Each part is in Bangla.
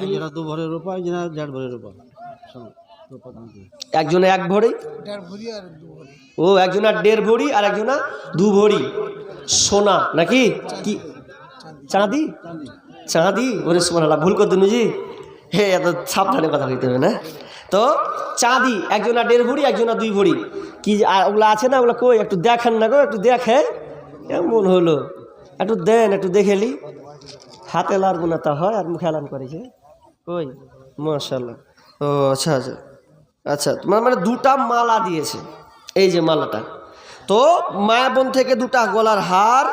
একজনা 2 ভরি রূপা, একজনা 1.5 ভরি রূপা। একজনে 1 ভরি, 1.5 ভরি আর 2 ভরি। ও একজনা 1.5 ভরি আর একজনা 2 ভরি সোনা নাকি কি চাঁদি? চাঁদি। ওরে সুবহানাল্লাহ, ভুল করতে জি। হে এত সাবধানে কথা কইতে হবে না। তো চাঁদি একজনা 1.5 ভরি, একজনা 2 ভরি। কি ওগুলো আছে না, ওগুলো কই একটু দেখেন না গো, একটু দেখে কেমন হলো, একটু দেন, একটু দেখেলি। হাতে লাগবো না তা হয়, আর মুখে এলান করেছে কই। মাশাআল্লাহ। ও আচ্ছা আচ্ছা আচ্ছা, তোমার মানে 2টা মালা দিয়েছে। এই যে মালাটা, তো মায়া বোন থেকে 2টা গলার হার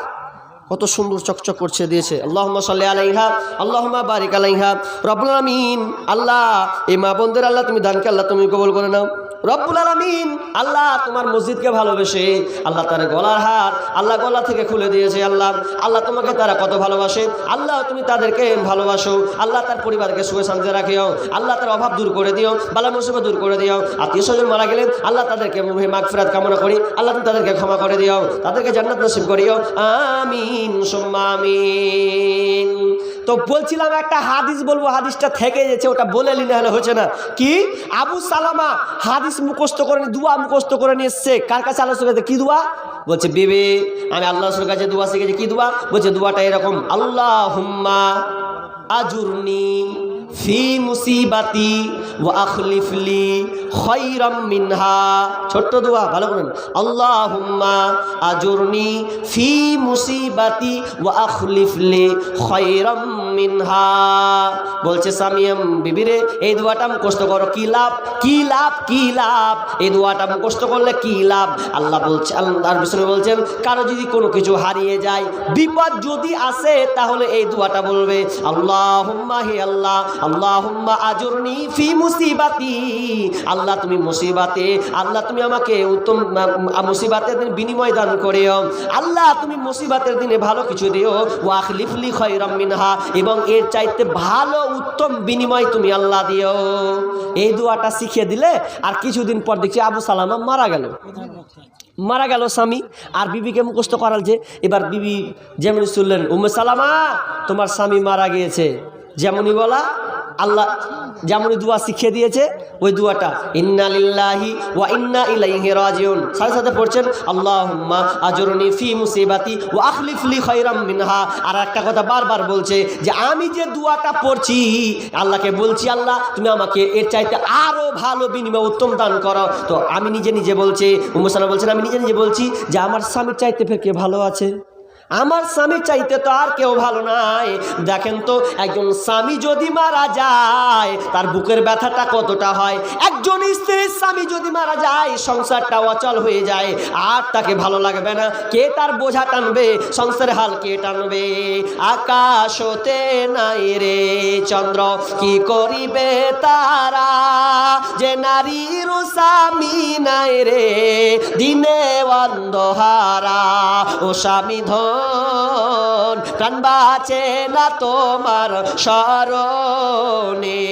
কত সুন্দর চকচক করছে দিয়েছে। আল্লাহুম্মা সাল্লি আলাইহা, আল্লাহুম্মা বারিক আলাইহা। রব্বুল আলামিন, আল্লাহ এই মা বোনদের আল্লাহ তুমি দানকে আল্লাহ তুমি কবুল করে নাও। রব্বুল আলামিন, আল্লাহ তোমার মসজিদকে ভালোবেসে আল্লাহ তার গলার হার আল্লাহ গলা থেকে খুলে দিয়েছে। আল্লাহ আল্লাহ তোমাকে তারা কত ভালোবাসে, আল্লাহ তুমি তাদেরকে ভালোবাসো। আল্লাহ তার পরিবারকে সুখে শান্তিতে রাখিও। আল্লাহ তার অভাব দূর করে দিও, বালা মুসিবত দূর করে দিও। আত্মীয় স্বজন মারা গেলে আল্লাহ তাদেরকে মাগফিরাত কামনা করি, আল্লাহ তুমি তাদেরকে ক্ষমা করে দিও, তাদেরকে জান্নাত নসিব করিও। আমিন সুম্মা আমিন। তো বলছিলাম একটা হাদিস বলবো, হাদিসটা থেকে গেছে, ওটা বলে নিলে হলে হচ্ছে না। কি আবু সালামা হাদিস মুখস্থ করে নিয়ে দোয়া মুখস্থ করে নিয়ে এসছে। কার কাছে আলোচনা করতে? কি দোয়া বলছে? বিবি আমি আল্লাহ রাসূলের কাছে দোয়া শিখেছি। কি দোয়া বলছে? দোয়াটা এরকম, আল্লাহুম্মা আজুরনি ফি মুসিবাতি ওয়া আখলিফলি খায়রাম মিনহা। ছোট্ট দোয়া, ভালো করেন। আল্লাহুম্মা আজুরনি ফি মুসিবাতি ওয়া আখলিফলি খায়রাম মিনহা। বলছে সামিয়াম বিবিরে এই দোয়াটা মুখস্থ করো। কি লাভ, কি লাভ, কি লাভ? এই দোয়াটা মুখস্থ করলে কি লাভ? আল্লাহ বলছে, আল্লাহর রাসূল বলছেন, কারো যদি কোনো কিছু হারিয়ে যায়, বিপদ যদি আসে, তাহলে এই দোয়াটা বলবে, আল্লাহুম্মা হে আল্লাহ, আল্লাহুম্মা আজুরনি ফি মুসিবাতি। আল্লাহ তুমি মুসিবাতে, আল্লাহ তুমি আমাকে উত্তম মুসিবাতের দিন বিনিময় দান করিও। আল্লাহ তুমি মুসিবাতের দিনে ভালো কিছু দিও। ওয়া আখলিফলি খায়রাম মিনহা, এবং এর চাইতে ভালো উত্তম বিনিময় তুমি আল্লাহ দিও। এই দোয়াটা শিখিয়ে দিলে আর কিছুদিন পর দেখছি আবু সালামা মারা গেল স্বামী, আর বিবিকে মুখস্থ করাল যে। এবার বিবি যেমনি শুনলেন, উম্মে সালামা তোমার স্বামী মারা গিয়েছে, যেমনই বলা আল্লাহ যেমনই দোয়া শিখিয়ে দিয়েছে, ওই দোয়াটা ইন্না লিল্লাহি ওয়া ইন্না ইলাইহি রাজিউন সাথে সাথে পড়ছেন, আল্লাহুম্মা আজুরনি ফি মুসিবাতি ওয়া আখলিফলি খায়রাম মিনহা। আর একটা কথা বারবার বলছে যে আমি যে দোয়াটা পড়ছি, আল্লাহকে বলছি, আল্লাহ তুমি আমাকে এর চাইতে আরো ভালো বিনিময় উত্তম দান করো। তো আমি নিজে নিজে বলছি, উম্মে সালামা বলছেন, আমি নিজে নিজে বলছি যে আমার স্বামীর চাইতে ফের কে ভালো আছে? আমার স্বামীর চাইতে তো আর কেউ ভালো নাই। দেখেন তো একজন স্বামী যদি মারা যায় তার বুকের ব্যথাটা কতটা হয়। একজন স্ত্রীর স্বামী যদি মারা যায় সংসারটা অচল হয়ে যায়, আর তাকে ভালো লাগবে না। কে তার বোঝা টানবে? সংসারের হাল কে টানবে? আকাশ হতে নাই রে চন্দ্র, কি করিবে তারা, যে নারীর স্বামী নাই রে দিনে অন্ধহারা। ও স্বামী ধন প্রাণ বাঁচে না তোমার স্মরণে,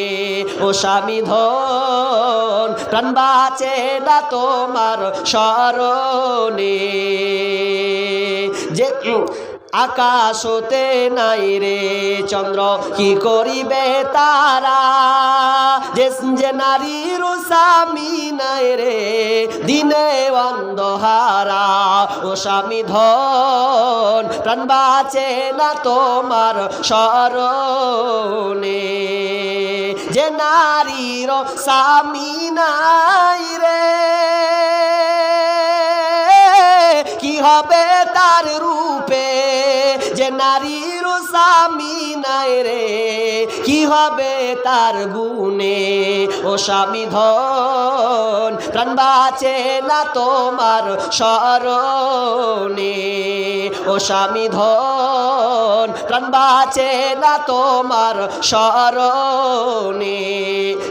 ও স্বামী ধন প্রাণ বাঁচে না তোমার স্মরণে। যে আকাশ হতে নাই রে চন্দ্র, কি করিবে তারা, যে নারীর স্বামী নাই রে দিনে অন্ধহারা। ও স্বামী ধন প্রাণ বাঁচে না তোমার স্মরণে, যে নারীর স্বামী নাই রে কি হবে তার রূপে, যে নারীর স্বামী নাই রে কি হবে তার গুণে। ও স্বামী ধন প্রাণ বাঁচে না তোমার স্মরণে, ও স্বামী ধন প্রাণ বাঁচে না তোমার স্মরণে।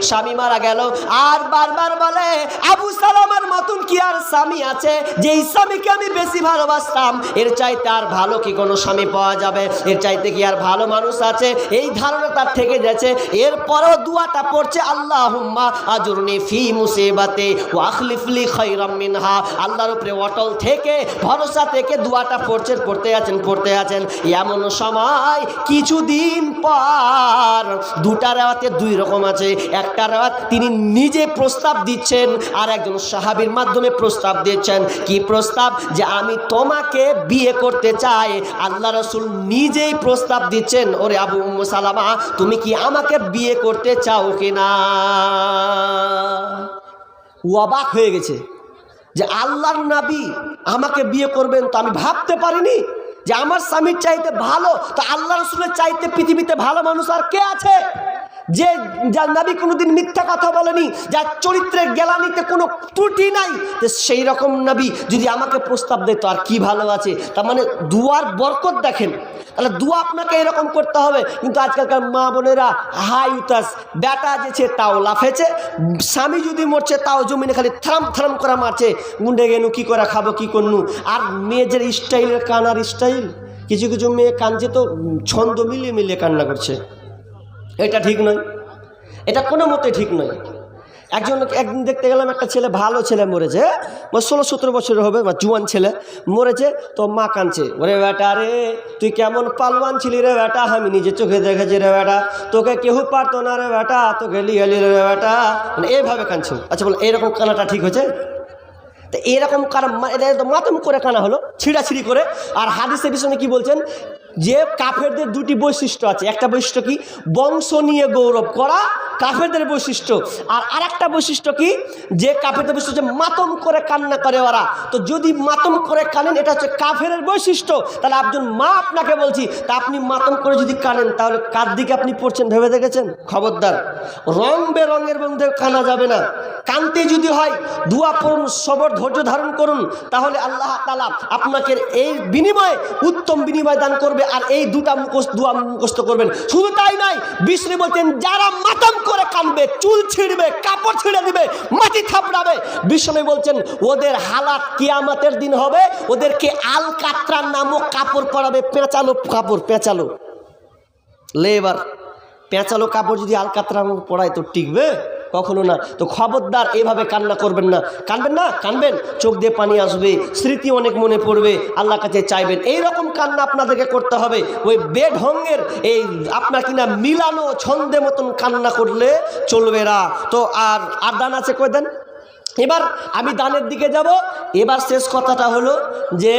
স্বামী মারা গেল আর বারবার বলে, আবু সালামার মতন কি আর স্বামী আছে? যেই স্বামীকে আমি বেশি ভালোবাসতাম, এর চাইতে আর ভালো কি কোনো স্বামী পাওয়া যাবে? এর চাইতে কি আর ভালো মানুষ আছে? এই ধারণা তার থেকে থেকে যাচ্ছে, এরপরেও দুয়াটা পড়ছে আল্লাহুম্মা আজুরনি ফি মুসিবাতি ওয়া আখলিফলি খায়রাম মিনহা। আল্লাহর উপরে অটল থেকে ভরসা থেকে দুয়াটা পড়তে আছেন। এমন সময় কিছুদিন পর দুটা রাওয়াতে দুই রকম আছে। একটা রাওয়াত তিনি নিজে প্রস্তাব দিচ্ছেন আর একজন সাহাবীর মাধ্যমে প্রস্তাব দিচ্ছেন। কি প্রস্তাব? যে আমি তোমাকে বিয়ে করতে চাই। আল্লাহ রাসূল নিজেই প্রস্তাব দিচ্ছেন, ওরে আবু উম্মু সালামা, তুমি কি আমাকে বিয়ে করতে চাও কিনা? ও অবাক হয়ে গেছে যে আল্লাহর নবী আমাকে বিয়ে করবেন, তো আমি ভাবতে পারিনি যে আমার স্বামীর চাইতে ভালো, তো আল্লাহ রাসূলের চাইতে পৃথিবীতে ভালো মানুষ আর কে আছে? যে যার নবী কোনোদিন মিথ্যা কথা বলেনি, যার চরিত্রের জ্ঞানীতে কোনো ত্রুটি নাই, তো সেই রকম নবী যদি আমাকে প্রস্তাব দেয় তো আর কি ভালো আছে? তার মানে দুয়ার বরকত দেখেন। তাহলে দুয়া আপনাকে এরকম করতে হবে। কিন্তু আজকালকার মা বোনেরা হাই উতাস, বেটা যেছে তাও লাফেছে, স্বামী যদি মরছে তাও জমিনে খালি থাম করে মারছে, গুন্ডে গেনু কি করে খাবো কি করনু। আর মেয়েদের স্টাইলের কানার স্টাইল, কিছু মেয়ে কাঁদছে তো ছন্দ মিলিয়ে কান্না করছে। এটা ঠিক নয়, এটা কোনো মতে ঠিক নয়। একদিন দেখতে গেলাম একটা ছেলে, ভালো ছেলে মরেছে, 16-17 বছরের হবে, জুয়ান ছেলে মরেছে। তো মা কাঁদছে, ওরে বেটা রে তুই কেমন পালওয়ান ছিলি রে বেটা, আমি নিজে চোখে দেখেছি রে বেটা, তোকে কেউ পারতো না রে বেটা, তোকে লিয়ালি রে বেটা, মানে এইভাবে কাঁদছে। আচ্ছা বলো, এইরকম কানাটা ঠিক হয়েছে? তো এরকম মাতম করে কানা হলো, ছিঁড়াছিঁড়ি করে। আর হাদিসের পিছনে কি বলছেন? যে কাফেরদের দুটি বৈশিষ্ট্য আছে। একটা বৈশিষ্ট্য কি? বংশ নিয়ে গৌরব করা, কাফেরদের বৈশিষ্ট্য। আর আরেকটা বৈশিষ্ট্য কি? যে কাফেরদের বৈশিষ্ট্য যে মাতম করে কান্না করে ওরা। তো যদি মাতম করে কানেন, এটা হচ্ছে কাফেরের বৈশিষ্ট্য। তাহলে একজন মা আপনাকে বলছি, তা আপনি মাতম করে যদি কানেন, তাহলে কার দিকে আপনি পড়ছেন ভেবে দেখেছেন? খবরদার, রং বেরঙের মধ্যে কানা যাবে না। কানতে যদি হয় দুয়া পড়ুন, সবর ধৈর্য ধারণ করুন, তাহলে আল্লাহ তাআলা আপনাকে এই বিনিময়ে উত্তম বিনিময় দান করবে। আর এই দুটা দোয়া মুখস্থ করবেন। শুধু তাই নয়, বিষ্ণু বলতেন যারা মাতম করে কানবে, চুল ছিঁড়বে, কাপড় ছিঁড়ে দিবে, মাটি থাপড়াবে, বিষ্ণু বলছেন ওদের হালাত কিয়ামতের দিন হবে, ওদেরকে আল কাতরা নামক কাপড় পরাবে, পেঁচালো কাপড়, পেঁচালো। এবার পেঁচালো কাপড় যদি আল কাতরা পরায় তো টিকবে? কখনো না। তো খবরদার এইভাবে কান্না করবেন না। কানবেন, চোখ দিয়ে পানি আসবে, স্মৃতি অনেক মনে পড়বে, আল্লাহর কাছে চাইবেন। এইরকম কান্না আপনাদেরকে করতে হবে। ওই বেঢঙ্গের এই আপনার কিনা মিলানো ছন্দে মতন কান্না করলে চলবে না। তো আর দান আছে কই দেন? এবার আমি দানের দিকে যাব। এবার শেষ কথাটা হলো যে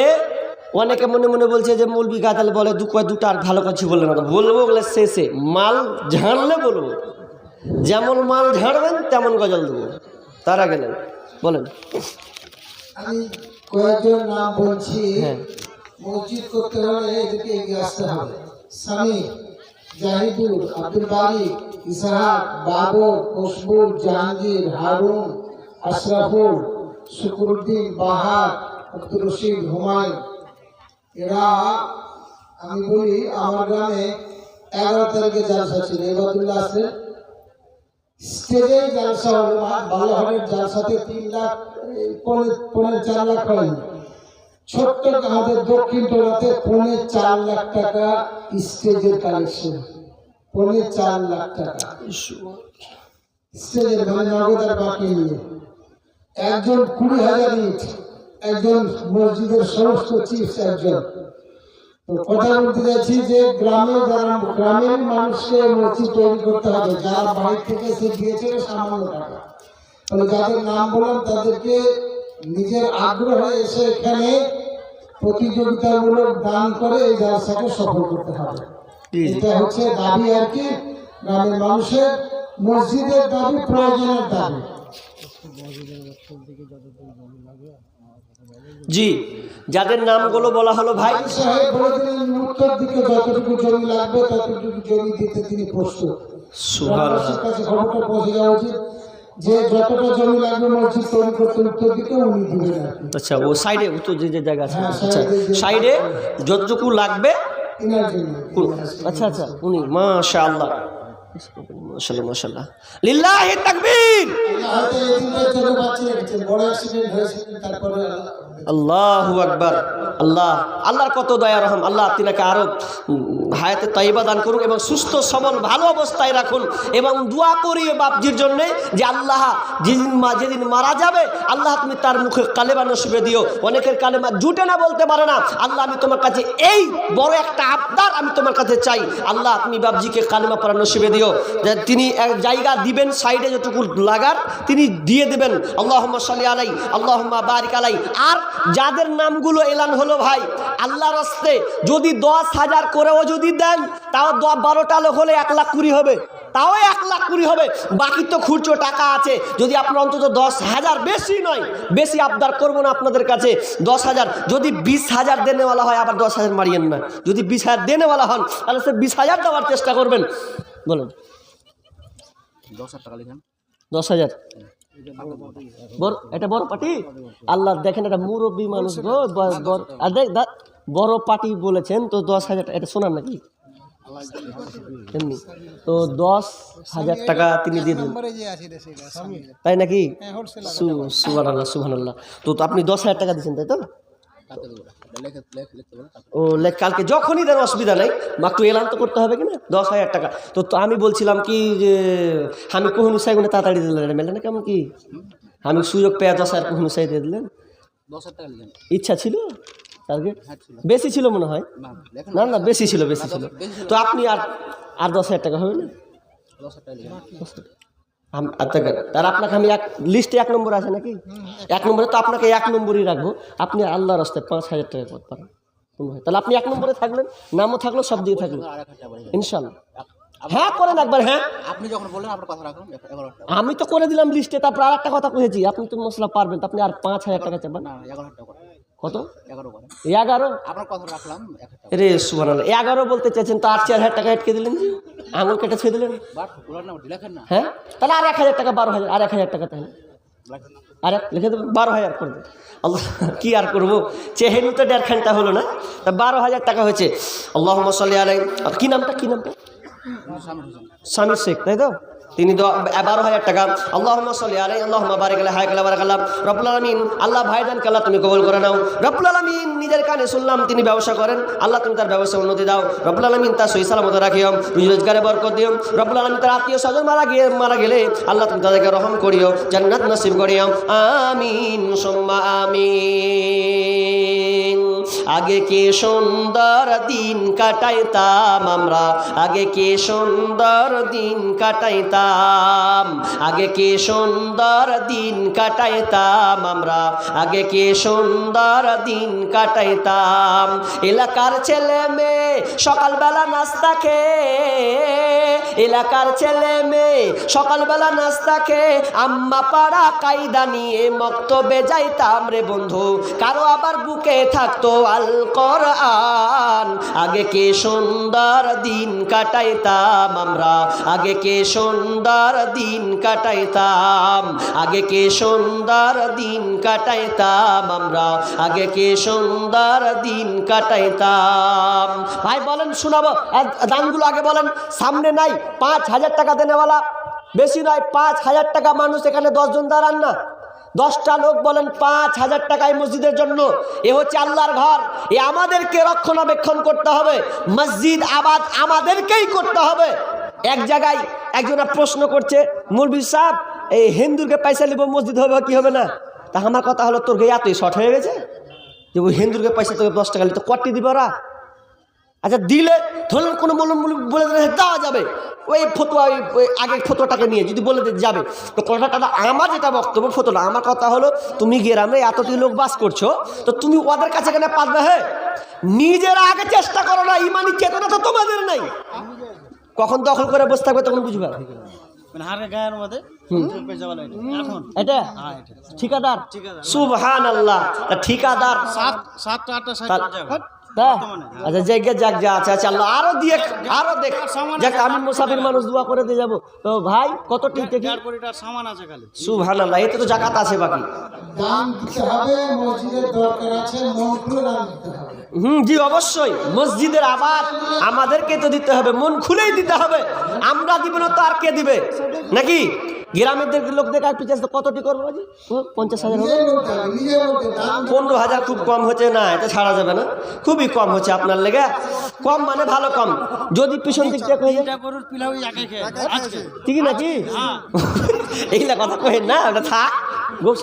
অনেকে মনে বলছে যে মৌলবি গাদাল বলে দুটা আর ভালো কথা বললে না, বলবো বলে শেষে মাল ঝাড়লে বলবো, যেমন মাল ঝাড়বেন তেমন গজল দেবো। তারা গেলেন বলেন। আমি কয়েকজন নাম বলছি। হ্যাঁ, মসজিদ করতে হলে এদিকে এগিয়ে আসতে হবে। স্বামী জাহিদুর, আব্দুল বারি, ইসহাক, বাবর, খুশবুর, জাহাঙ্গীর, হারুন, আশরাফুল, শুকুরুদ্দিন, বাহার, আব্দুর রশিদ, হুমায়ুন। এরা আমি বলি আমার গ্রামে 11 তারিখে জালসা ছিল। এবাদুল্লাহ আছে স্টেজে জালসা হলো, বালাহরের জালসাতে 3 লাখ 4 লাখ হয়নি। ছোট্ট আমাদের দক্ষিণ টোলাতে 4 লাখ টাকা স্টেজের কালেকশন, 4 লাখ টাকা স্টেজের, মানে নগদ আর বাকি নিয়ে। একজন 20,000 ইট, একজন মসজিদের সমস্ত চিফ একজন। তো কথা বলতে যাচ্ছি যে গ্রামের মানুষকে মসজিদ তৈরি করতে হবে। যারা বাইরে থেকে সে দিয়েছে সামান্য টাকা, তাহলে যাদের নাম বললাম তাদেরকে নিজের আগ্রহে এসে এখানে প্রতিযোগিতামূলক দান করে এই জালসাকে সফল করতে হবে। এটা হচ্ছে দাবি আর কি, গ্রামের মানুষের মসজিদের দাবি, প্রয়োজনের দাবি। জি, যাদের নামগুলো বলা হলো ভাই সাহেব বলে দিলেন উত্তর দিকে যতটুকু জমি লাগবে ততটুকু জমি দিতে তিনি প্রস্তুত। সুবহানাল্লাহ, কাছে খবরটা পৌঁছে যাওয়া উচিত যে যতটা জমি লাগবে মসজিদ তৈরি করতে উত্তর দিকে উনি দিবেন। আচ্ছা, ও সাইডে উত্তর যে জায়গা আছে, আচ্ছা সাইডে যতটুকু লাগবে। এনার জন্য। আচ্ছা উনি মাশাআল্লাহ মাশাআল্লাহ মাশাআল্লাহ লিল্লাহি তাকবীর। আল্লাহ হয়তো এই দিনটার জন্য বাঁচিয়ে রেখেছেন, বড় অ্যাক্সিডেন্ট হয়েছে তারপরে আল্লাহু আকবার। আল্লাহ আল্লাহর কত দয়া রহম। আল্লাহ তিনাকে আরো হায়াতে তাইবা দান করুন এবং সুস্থ সবল ভালো অবস্থায় রাখুন। এবং দোয়া করি বাপজির জন্য যে আল্লাহ যেদিন মারা যাবে আল্লাহ তুমি তার মুখে কালেমা নসিবে দিও। অনেকের কালেমা জুটে না, বলতে পারে না। আল্লাহ আমি তোমার কাছে এই বড় একটা আবদার আমি তোমার কাছে চাই, আল্লাহ তুমি বাপজিকে কালেমা পড়া নসিবে দিও। তিনি এক জায়গা দিবেন, সাইডে যেটুকু লাগার তিনি দিয়ে দেবেন। আল্লাহুম্মা সাল্লি আলাই, আল্লাহুম্মা বারিক আলাই। আর যাদের নামগুলো এলান হলো ভাই, আল্লাহর রাস্তে যদি 10,000 করেও যদি দেন, তাও 12টা লোক হলে 1,20,000 হবে, তাও 1,20,000 হবে। বাকি তো খুচরো টাকা আছে। যদি আপনার অন্তত 10,000, বেশি নয়, বেশি আবদার করবো না আপনাদের কাছে, 10,000। যদি 20,000 দেনেওয়ালা হয়, আবার 10,000 মারিয়েন না। যদি 20,000 দেনেওয়ালা হন, তাহলে সে 20,000 দেওয়ার চেষ্টা করবেন। বলুন 10,000 টাকা লিখেন। 10,000 এটা বড় পার্টি। আল্লাহ দেখেন, এটা মুরব্বী মানুষ গো, আর দেখ বড় পার্টি বলেছেন তো 10,000। এটা শোনান নাকি এমনি তো 10,000 টাকা তিনি দিয়ে দেন, তাই নাকি? সুবহানাল্লাহ সুবহানাল্লাহ। তো আপনি 10,000 টাকা দিচ্ছেন, তাই তো? ও কালকে যখনই দেন অসুবিধা নেই, মাত্র এলান তো করতে হবে কিনা 10,000 টাকা। তো আমি বলছিলাম কি যে আমি কোহনি সাইগুনে তাড়াতাড়ি দিলেন মেলে না, কেমন কি আমি সুযোগ পেয়ে 10,000 কোহনি সাই দিয়ে দিলেন। 10,000 টাকা লিখেন। ইচ্ছা ছিল, টার্গেট বেশি ছিল মনে হয়। না না বেশি ছিল, বেশি ছিল। তো আপনি আর 10,000 টাকা হবে না? 10,000 টাকা লিখেন। তার আপনাকে আমি লিস্টে 1 নম্বর আছে নাকি? 1 নম্বরে তো আপনাকে 1 নম্বরই রাখবো। আপনি আল্লাহর রাস্তায় 5,000 টাকা করতে পারেন, তাহলে আপনি 1 নম্বরে থাকলেন, নামও থাকলো, সব দিয়ে থাকলো ইনশাল্লাহ। হ্যাঁ করেন একবার। হ্যাঁ আপনি যখন বললেন আপনার কথা রাখলাম। 11,000 টাকা। আমি তো করে দিলাম লিস্টে, তারপর আর একটা কথা কয়েছি, আপনি তো মশলা পারবেন, আপনি আর 5,000 টাকা চাবেন। না 11,000 টাকা করেন। কত? 11 করেন। 11? আপনার কথা রাখলাম 1,000 টাকা। রে সুবহানাল্লাহ, 11 বলতে চাইছেন তো আর 4,000 টাকা আটকে দিলেন, যে আঙুল কেটে ছুঁয়ে দিলেন। বাট বলার না লেখেন না। হ্যাঁ তাহলে আর 1,000 টাকা, 12,000, আর 1,000 টাকা তাহলে লেখেন। আর লিখে দেবেন, 12,000 করে দেবেন। আল্লাহ কি আর করবো, চেহেরু তো 1.5 হলো না, তা 12,000 টাকা হয়েছে। আল্লাহুম্মা সাল্লি আলাইহি। কি নামটা? সামির শেখ, তাই তো? তিনি 12,000 টাকা। আল্লাহুম্মা সাল্লি আলাইহি, আল্লাহুম্মা বারিক আলাইহি, হায়াকাল্লাহ বারাকাল্লাহ। রব্বুল আলামিন, আল্লাহ ভাইজানকে আল্লাহ তুমি কবুল করে নাও। রব্বুল আলামিন নিজের কানে শুনলাম তিনি ব্যবসা করেন, আল্লাহ তুমি তার ব্যবসা উন্নতি দাও। রব্বুল আলামিন তার সহি সালামত রাখিও, রোজগারে বরকত দিও। রব্বুল আলামিন তার আত্মীয় স্বজন মারা গেলে আল্লাহ তুমি তাদেরকে রহম করিও, জান্নাত নসিব করিও। আমিন সুম্মা আমিন। আগে কি সুন্দর দিন কাটাইতাম আমরা, আগে কি সুন্দর দিন কাটাইতাম, আগে কি সুন্দর দিন কাটাইতাম আমরা, আগে কি সুন্দর দিন কাটাইতাম। এলাকার ছেলে মেয়ে সকালবেলা নাস্তা খেয়ে, এলাকার ছেলে মেয়ে সকালবেলা নাস্তা খেয়ে আম্মা পাড়া কায়দা নিয়ে মক্তবে যাইতাম রে বন্ধু, কারো আবার বুকে থাকতো আল কোরআন। আগে কি সুন্দর দিন কাটাইতাম আমরা, আগে কি সুন্দর দিন কাটাইতাম, আগে কি সুন্দর দিন কাটাইতাম আমরা, আগে কি সুন্দর দিন কাটাইতাম। ভাই বলেন, শোনাবো দানগুলো আগে বলেন। সামনে নাই 5,000 টাকা দেনেওয়ালা, বেশি নয় 5,000 টাকা। মানুষ এখানে 10 জন দাঁড়ান না, 10টা লোক বলেন 5,000 টাকায় মসজিদের জন্য। এ হচ্ছে আল্লাহর ঘর, এ আমাদেরকে রক্ষণাবেক্ষণ করতে হবে। মসজিদ আবাদ আমাদেরকেই করতে হবে। এক জায়গায় একজনা প্রশ্ন করছে, মৌলভী সাহেব এই হিন্দুকে পয়সা নিব মসজিদ হবে কি হবে না? তা আমার কথা হলো, তোর গায়ে এতই শর্ট হয়ে গেছে যে ওই হিন্দুকে পয়সা তোকে 10 টাকা নিতে কটি দিব ওরা? আচ্ছা দিলে ধরুন কোনো বলে দেওয়া যাবে, ওই ফতোয়া ওই আগের ফতোয়াটাকে নিয়ে যদি বলে যাবে, তো কথাটা আমার যেটা বক্তব্য ফতোয়া, আমার কথা হলো তুমি গ্রামে এতটি লোক বাস করছো, তো তুমি ওদের কাছে কেন পারবে? হ্যাঁ নিজের আগে চেষ্টা করো না, ইমানি চেতনা তো তোমাদের নাই। কখন দখল করে বসে থাকবে তখন বুঝবে। এটা ঠিকাদার, সুবহানাল্লাহ। ঠিকাদার তা আচ্ছা জায়গা যাক যা আছে আচ্ছা আল্লাহ আরো দিয়ে আরো দেখ যাক আমি মুসাফির মানুষ দোয়া করে দিয়ে যাবো তো ভাই কত টিকে কি সুবহানাল্লাহ এতে তো জাকাত আছে বাকি দান দিতে হবে, মসজিদের দরকার আছে, মন খুলে দান দিতে হবে। জি অবশ্যই মসজিদের আবার আমাদেরকে তো দিতে হবে, মন খুলেই দিতে হবে। আমরা দিব না তো আর কে দিবে নাকি? গ্রামের লোকদের আর পিছাস কতটি করবো 50,000 হবে, নিজে বলতে হবে, নিজে বলতে দান 15,000 খুব কম হচ্ছে না, এটা ছাড়া যাবে না, খুবই কম হচ্ছে আপনার লেগে। কম মানে ভালো কম, যদি পিছন দিক থেকে হয়ে যায় ঠিকই নাকি? এইগুলা কথা কহেন না, ওটা থাক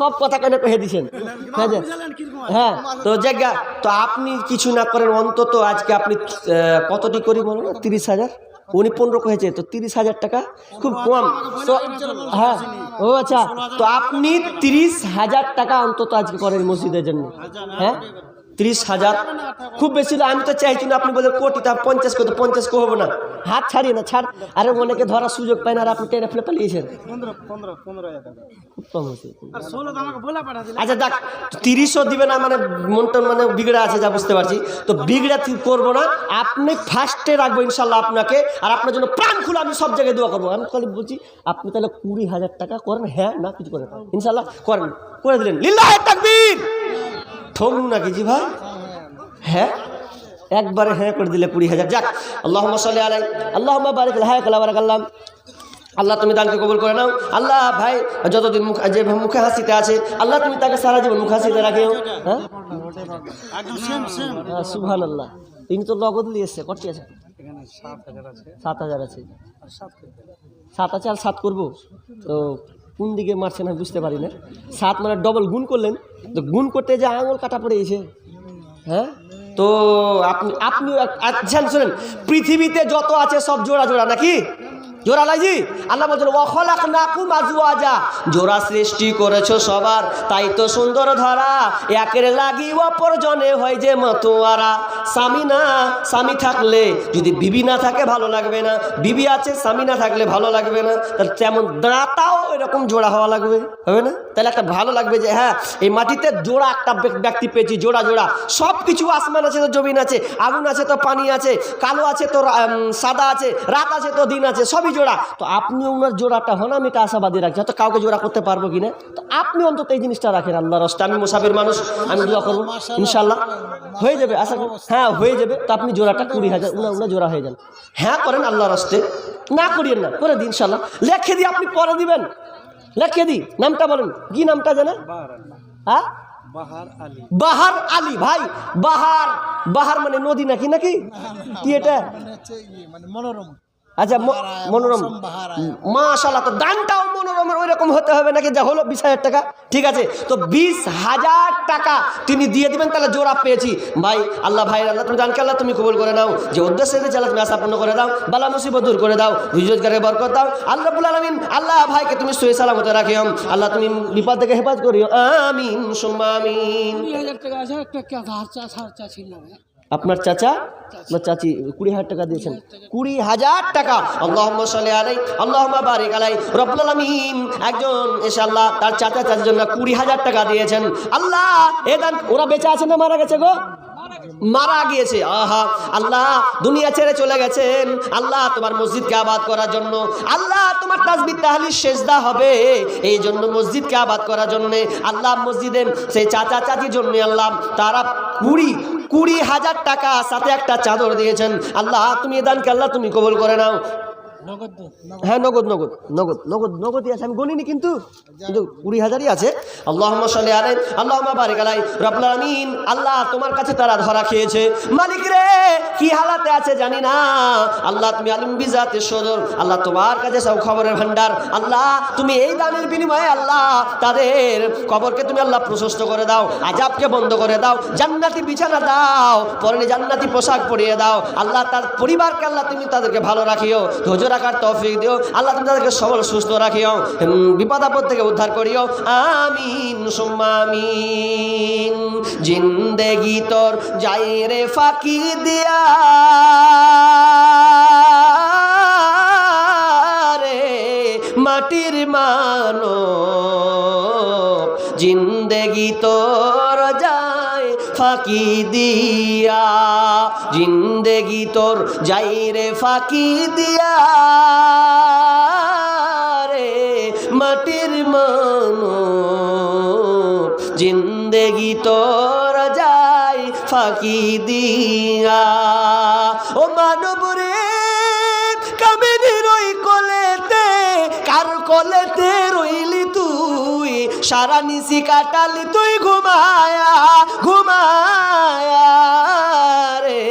সব কথা কেন কহে দিচ্ছেন। হ্যাঁ তো জায়গা তো আপনি কিছু না করেন অন্তত আজকে আপনি কতটি করি বলো না 30,000, উনি 15 কহেছে তো 30,000 টাকা খুব কম তো হ্যাঁ ও আচ্ছা তো আপনি 30,000 টাকা অন্তত আজকে করেন মসজিদের জন্য। হ্যাঁ 30,000 খুব বেশি না, আমি তো চাইছি না আপনি বলে কোটি তা 50 কত 50 কো হবো না, হাত ছাড়িয়ে না ছাড়, আরে অনেকে ধরার সুযোগ পায় না আর আপনি টেনে ফেলে পালিয়েছেন। খুব কম হয়েছে। আচ্ছা দেখ 30ও দিবে না মানে মনটা মানে বিগড়ে আছে যা বুঝতে পারছি, তো বিগড়ে করবো না, আপনি ফার্স্টে রাখবো ইনশাল্লাহ আপনাকে, আর আপনার জন্য প্রাণ খুলে আমি সব জায়গায় দোয়া করবো। আমি তাহলে বলছি আপনি তাহলে 20,000 টাকা করেন, হ্যাঁ না কিছু করেন ইনশাল্লাহ করেন, করে দিলেন লিল্লাহে তাকবীর। ঠকলু নাকি জি ভাই? হ্যাঁ একবারে হ্যাঁ করে দিলে 20,000। যাক আল্লাহুম্মা সাল্লি আলাইহি আল্লাহুম্মা বারিক লাহা কালা বারাকাল্লাহ। আল্লাহ তুমি দানকে কবুল করে নাও। আল্লাহ ভাই যতদিন যে মুখে হাসিতে আছে আল্লাহ তুমি তাকে সারা জীবন মুখে হাসিতে রাখিও। হ্যাঁ সুবহানাল্লাহ। তিনি তো নগদ নিয়েছে কত আছে? 7,000 আছে। 7 আছে আর 7 করবো তো কোন দিকে মারছেন আমি বুঝতে পারি না। 7 মানে ডবল গুণ করলেন তো গুণ করতে যে আঙুল কাটা পড়ে গেছে। হ্যাঁ তো আপনি আচ্ছা শোনেন, পৃথিবীতে যত আছে সব জোড়া জোড়া নাকি? জোড়া লাইজি আল্লাহ বলছেন ওয়াখলাকনাকুম আজওয়াজা, জোড়া সৃষ্টি করেছো সবার তাই তো সুন্দর ধরা, একের লাগি অপর জনে হয় যে মতোয়ারা। স্বামী না স্বামী থাকলে যদি বিবি না থাকে ভালো লাগবে না, বিবি আছে স্বামী না থাকলে ভালো লাগবে না, তাহলে তেমন দাঁতাও এরকম জোড়া হওয়া লাগবে, হবে না? তাহলে একটা ভালো লাগবে যে হ্যাঁ এই মাটিতে জোড়া একটা ব্যক্তি পেয়েছি, জোড়া জোড়া সব কিছু, আসমান আছে তো জমিন আছে, আগুন আছে তো পানি আছে, কালো আছে তো সাদা আছে, রাত আছে তো দিন আছে, সবই জোড়া। তো আপনি ওনার জোড়াটা হন, আমি এটা আশাবাদী রাখছি, হয়তো কাউকে জোড়া করতে পারবো কিনা, তো আপনি অন্তত এই জিনিসটা রাখেন আল্লাহর রাস্তায়। আমি মুসাফির মানুষ, আমি দোয়া করবো ইনশাল্লাহ হয়ে যাবে, আশা করি হ্যাঁ হয়ে যাবে। তো আপনি জোড়াটা 20,000 উনা জোড়া হয়ে যান। হ্যাঁ করেন আল্লাহর রাস্তায়, না করিয়েন না, করে দিন ইনশাল্লাহ। লেখে দিই আপনি পরে দিবেন, লেখে দিই নামটা বলেন কি নামটা জানেন? হ্যাঁ বাহার আলী। ভাই বাহার, বাহার মানে নদী নাকি নাকি কি এটা? মনোরম। আচ্ছা মনোরম, মাশাআল্লাহ। তো দানটাও মনোরমের ওই রকম হতে হবে নাকি? যা হলো 20,000 টাকা, ঠিক আছে। তো 20,000 টাকা তিনি দিয়ে দিবেন, তাহলে জোড়া পেয়েছি ভাই। আল্লাহ ভাই আল্লাহ তুমি দানকে আল্লাহ তুমি কবুল করে নাও, যে উদ্দেশ্যে চালা তুমি আশা পূর্ণ করে দাও, বালা মুসিবত দূর করে দাও, রোজগারে বরকত দাও আল্লাহ রাব্বুল আলামিন। আল্লাহ ভাইকে তুমি সহি সালামতে রাখিও, আল্লাহ তুমি বিপদ থেকে হেফাজত করিও, আমিন সুম্মা আমিন। 20,000 টাকা আছে, একটা চাচা ছিল আপনার চাচা বা চাচি 20,000 টাকা দিয়েছেন, 20,000 টাকা। আল্লাহুম্মা সাল্লি আলাইহি আল্লাহুম্মা বারিক আলাইহি রব্বুল আলামিন। একজন এসে আল্লাহ তার চাচা চাচির জন্য 20,000 টাকা দিয়েছেন। আল্লাহ এ দান, ওরা বেঁচে আছে না মারা গেছে গো? মারা গিয়েছে। আহা আল্লাহ দুনিয়া ছেড়ে চলে গেছেন, আল্লাহ তোমার মসজিদকে আবাদ করার জন্য, আল্লাহ তোমার তাসবিহ তাহলিল সেজদা হবে এই জন্য মসজিদকে আবাদ করার জন্য, আল্লাহ মসজিদের সেই চাচা চাচির জন্য আল্লাহ তারা 20,000 টাকা সাথে একটা চাদর দিয়েছেন। আল্লাহ তুমি এ দানকে আল্লাহ তুমি কবুল করে নাও। হ্যাঁ নগদ নগদ নগদ নগদ নগদই আছে, আমি গণিনি কিন্তু 20,000ই আছে। আল্লাহুম্মা সাল্লি আলাইহি আল্লাহুম্মা বারিক আলাইহি রব্বুল আলামিন। আল্লাহ তোমার কাছে তারা ধরা খেয়েছে, মালিক রে কি হালাতে আছে জানি না, আল্লাহ তুমি আলিম বিজাতে সদর, আল্লাহ তোমার কাছে সব খবরের ভান্ডার। আল্লাহ তুমি এই দানের বিনিময়ে আল্লাহ তাদের কবরকে তুমি আল্লাহ প্রশস্ত করে দাও, আযাবকে বন্ধ করে দাও, জান্নাতি বিছানা দাও, পরনে জান্নাতি পোশাক পরিয়ে দাও। আল্লাহ তার পরিবারকে আল্লাহ তুমি তাদেরকে ভালো রাখিও, ধৈর্য রাখার তৌফিক দিও। আল্লাহ তুমি তাদেরকে সবল সুস্থ রাখিও, বিপদ আপদ থেকে উদ্ধার করিও, আমিন সুম্মা আমিন। জিন্দেগি তোর যাই রে ফাঁকি দিয়া রে মাটির মানব, জিন্দেগি তোর যায় ফাঁকি দিয়া, জিন্দেগি তোর যাই রে ফাঁকি দিয়া রে মাটির মানব, জিন্দেগি তোর যাই ফাঁকি দিয়া। ও মানব রে কামিনীর ওই কোলেতে, কার কোলেতে রইলি তুই, সারা নিশি কাটালি তুই ঘুমায়া ঘুমায়া রে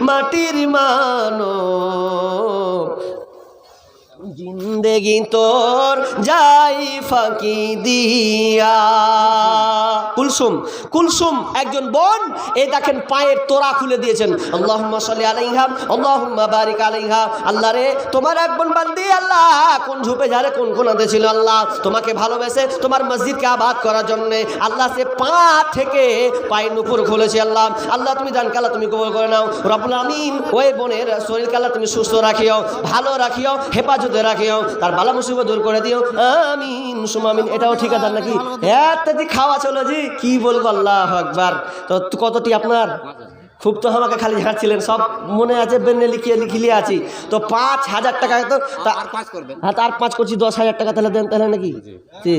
মাটির মানব, জিন্দেগি তোর যাই ফাঁকি দিয়া। কুলসুম, কুলসুম একজন বোন, এই দেখেন পায়ের তোরা খুলে দিয়েছেন। আল্লাহুম্মা সাল্লি আলাইহা আল্লাহুম্মা বারিক আলাইহা। আল্লাহ রে তোমার এক বোন বান্দি আল্লাহ কোন ঝুপে ঝাড়ে কোন কোনাতে ছিল আল্লাহ, তোমাকে ভালোবেসে তোমার মসজিদকে আবাদ করার জন্য আল্লাহ সে পা থেকে পায়ের নুপুর খুলেছে আল্লাহ। আল্লাহ তুমি জান কালা তুমি কবুল করে নাও রব্বুল আমিন। ওই বোনের শরীর কালা তুমি সুস্থ রাখিও, ভালো রাখিও, হেফাজতে রাখিও, তার বালা মুসিবত দূর করে দিও, আমিন সুমা আমিন। এটাও ঠিক আছে নাকি? এত খাওয়া চলো জি, কি বলবো, আল্লাহু আকবার। তো কতটি আপনার? খুব তো আমাকে খালি ঝাড়ছিলেন, সব মনে আছে, বেনে লিখিয়ে আছি। তো 5,000 টাকা তো হ্যাঁ, তার 5 করছি 10,000 টাকা তাহলে দেন তাহলে নাকি? জি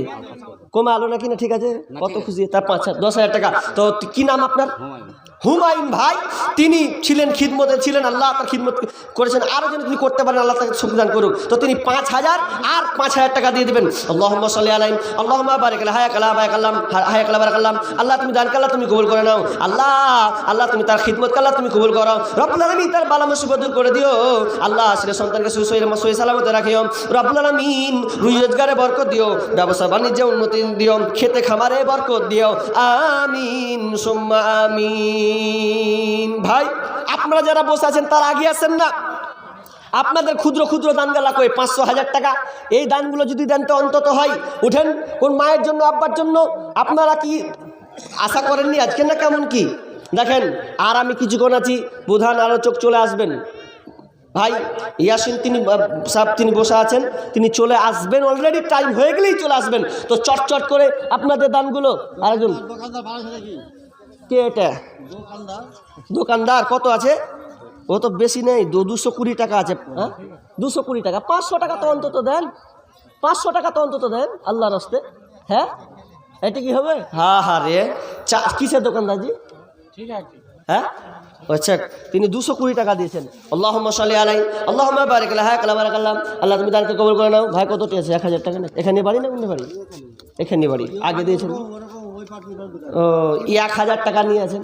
কমে আলো নাকি? না ঠিক আছে, কত খুশি, তার 10,000 টাকা। তো কি নাম আপনার? হুমায়ুন ভাই, তিনি ছিলেন খিদমতে ছিলেন, আল্লাহ তার খিদমত করেছেন, আরও যেন তিনি করতে পারেন, আল্লাহ তাকে সুবিধান করুক। তো তিনি 5,000 আর 5,000 টাকা দিয়ে দেবেন। আল্লাহুম্মা সাল্লি আলাইহি আল্লাহুম্মা বারিক আলাইহি হায়াকাল্লাহ বারাকাল্লাহ হায়াকাল্লাহ বারাকাল্লাহ। আল্লাহ তুমি দান কাল্লাহ তুমি কবুল করে নাও আল্লাহ, আল্লাহ তুমি তার খিদমত কাল্লাহ তুমি কবুল করো রব্বুল আলামিন, তার বালা মুসিবত দূর করে দিও আল্লাহ, ছেলে সন্তানকে সহি সালামতে রাখিও রব্বুল আলামিন, রুজি রোজগারে বরকত দিও, ব্যবসা বাণিজ্যে উন্নতি দিও, খেতে খামারে বরকত দিও, আমিন সুম্মা আমিন। ভাই আপনারা যারা বসে আছেন তারা আগে আসেন না, আপনাদের ক্ষুদ্র ক্ষুদ্র দানগালা কই 500,000 টাকা, এই দানগুলো যদি দেন তো অন্তত হয়। উঠেন, কোন মায়ের জন্য আব্বার জন্য আপনারা কি আশা করেননি আজকে না কেমন কি? দেখেন আর আমি কিছুক্ষণ আছি, প্রধান আলোচক চলে আসবেন ভাই ইয়াসিন, তিনি বসে আছেন, তিনি চলে আসবেন, অলরেডি টাইম হয়ে গেলেই চলে আসবেন। তো চটচট করে আপনাদের দানগুলো। আরেকজন কে? এটা দোকানদার কত আছে? ও তো বেশি নেই, 220 টাকা আছে। হ্যাঁ 220 টাকা, 500 টাকা তো অন্তত দেন, 500 টাকা তো অন্তত দেন আল্লাহর রাস্তে। হ্যাঁ এটা কি হবে? হ্যাঁ হ্যাঁ রে, কিসের দোকানদার জি? ঠিক আছে। হ্যাঁ আচ্ছা, তিনি 220 টাকা দিয়েছেন। আল্লাহুম্মা সাল্লি আলাইহি আল্লাহুম্মা বারিক আলাইহি হায়াকাল্লাহ বারাকাল্লাহ। আল্লাহ তুমি দানকে কবুল করে নাও। ভাই কতটি আছে? 1,000 টাকা না? এখানে বাড়ি না অন্য বাড়ি? এখানে বাড়ি, আগে দিয়েছেন। ও 1,000 টাকা নিয়ে আছেন,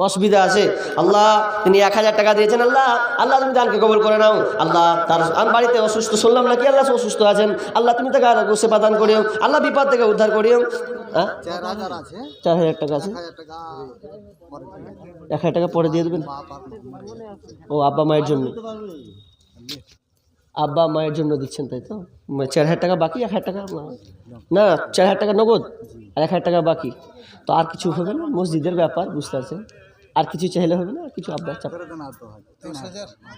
অসুবিধা আছে। আল্লাহ তিনি 1,000 টাকা দিয়েছেন, আল্লাহ আল্লাহ তুমি দানকে কবুল করে নাও আল্লাহ। তার বাড়িতে অসুস্থ শুনলাম নাকি? আল্লাহ অসুস্থ আছেন, আল্লাহ তুমি তাকে আরো সেবা দান করিও, আল্লাহ বিপদ থেকে উদ্ধার করিও। 4,000 টাকা আছে, 1,000 টাকা পরে দিয়ে দেবেন। ও আব্বা মায়ের জন্য, আব্বা মায়ের জন্য দিচ্ছেন তাই তো? 4,000 টাকা বাকি, 1,000 টাকা না, 4,000 টাকা নগদ আর 1,000 টাকা বাকি। তো আর কিছু হবে না, মসজিদের ব্যাপার বুঝতে পারছেন, আর কিছু চাইলে হবে না, আর কিছু আব্বা চাপ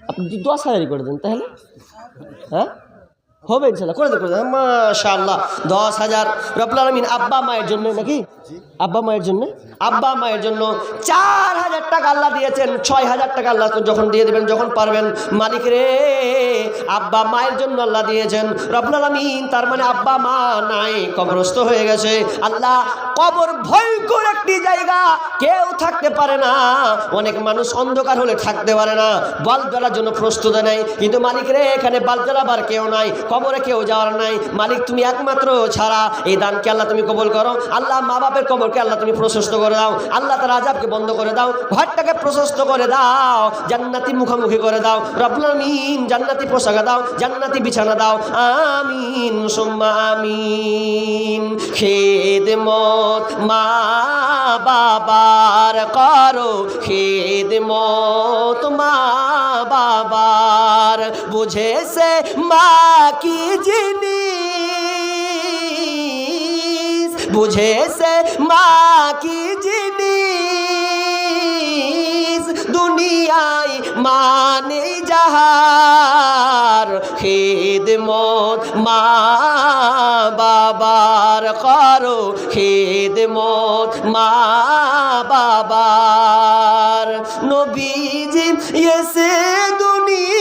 আপনি 10,000 করে দেন তাহলে। হ্যাঁ হবে ইনশাল্লাহ, করে দেন মাশাআল্লাহ। 10,000 রব্বুল আলামিন আব্বা মায়ের জন্য নাকি? আব্বা মায়ের জন্য, আব্বা মায়ের জন্য 4,000 টাকা আল্লাহ দিয়েছেন। 6,000 টাকা আল্লাহ যখন দিয়ে দেবেন, যখন পারবেন, মালিক রে আব্বা মায়ের জন্য আল্লাহ দিয়েছেন রব্বুল আলামিন। তার মানে আব্বা মা নাই, কবরস্থ হয়ে গেছে। আল্লাহ কবর ভয়ঙ্কর একটি জায়গা, কেউ থাকতে পারে না। অনেক মানুষ অন্ধকার হলে থাকতে পারে না, বাল্ব জ্বালার জন্য প্রস্তুত নেই, কিন্তু মালিক রে এখানে বাল্ব জ্বালাবার কেউ নাই, কবরে কেউ যাওয়ার নাই। মালিক তুমি একমাত্র ছাড়া, এই দানকে আল্লাহ তুমি কবুল করো আল্লাহ। মা বাপের কবরকে আল্লাহ তুমি প্রশস্ত করে দাও আল্লাহ, তার আযাবকে বন্ধ করে দাও, ঘরটাকে প্রশস্ত করে দাও, জান্নাতি মুখোমুখি করে দাও রব্বুল আমিন। জান্নাতি পোশাক দাও, জান্নাতি বিছানা দাও, আমিন সুম্মা আমিন। খেদমত মা বাবার করো, খেদমত মা বাবার, বুঝেছে মা কি জিনিস, বুঝেছে মা কি জিনিস, দুনিয়ায় মানে যাহার খিদমত মা বাবার করো খিদমত মা বাবার নবীজি এসে দুনিয়ায়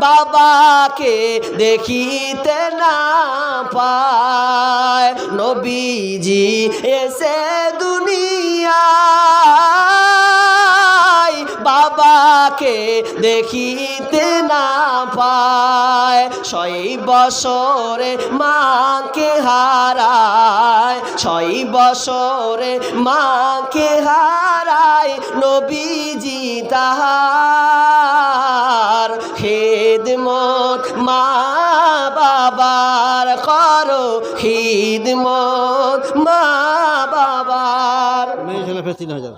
বাবাকে দেখিতে না পায় নবীজি এসে দুনিয়ায় বাবাকে দেখিতে না পায় 6 বছরে মাকে হারায় 6 বছরে মাকে হারায় নবীজি তাহার খিদমত মা বাবার করো খিদমত মা বাবার। মেয়ে ছেলে ফের 3000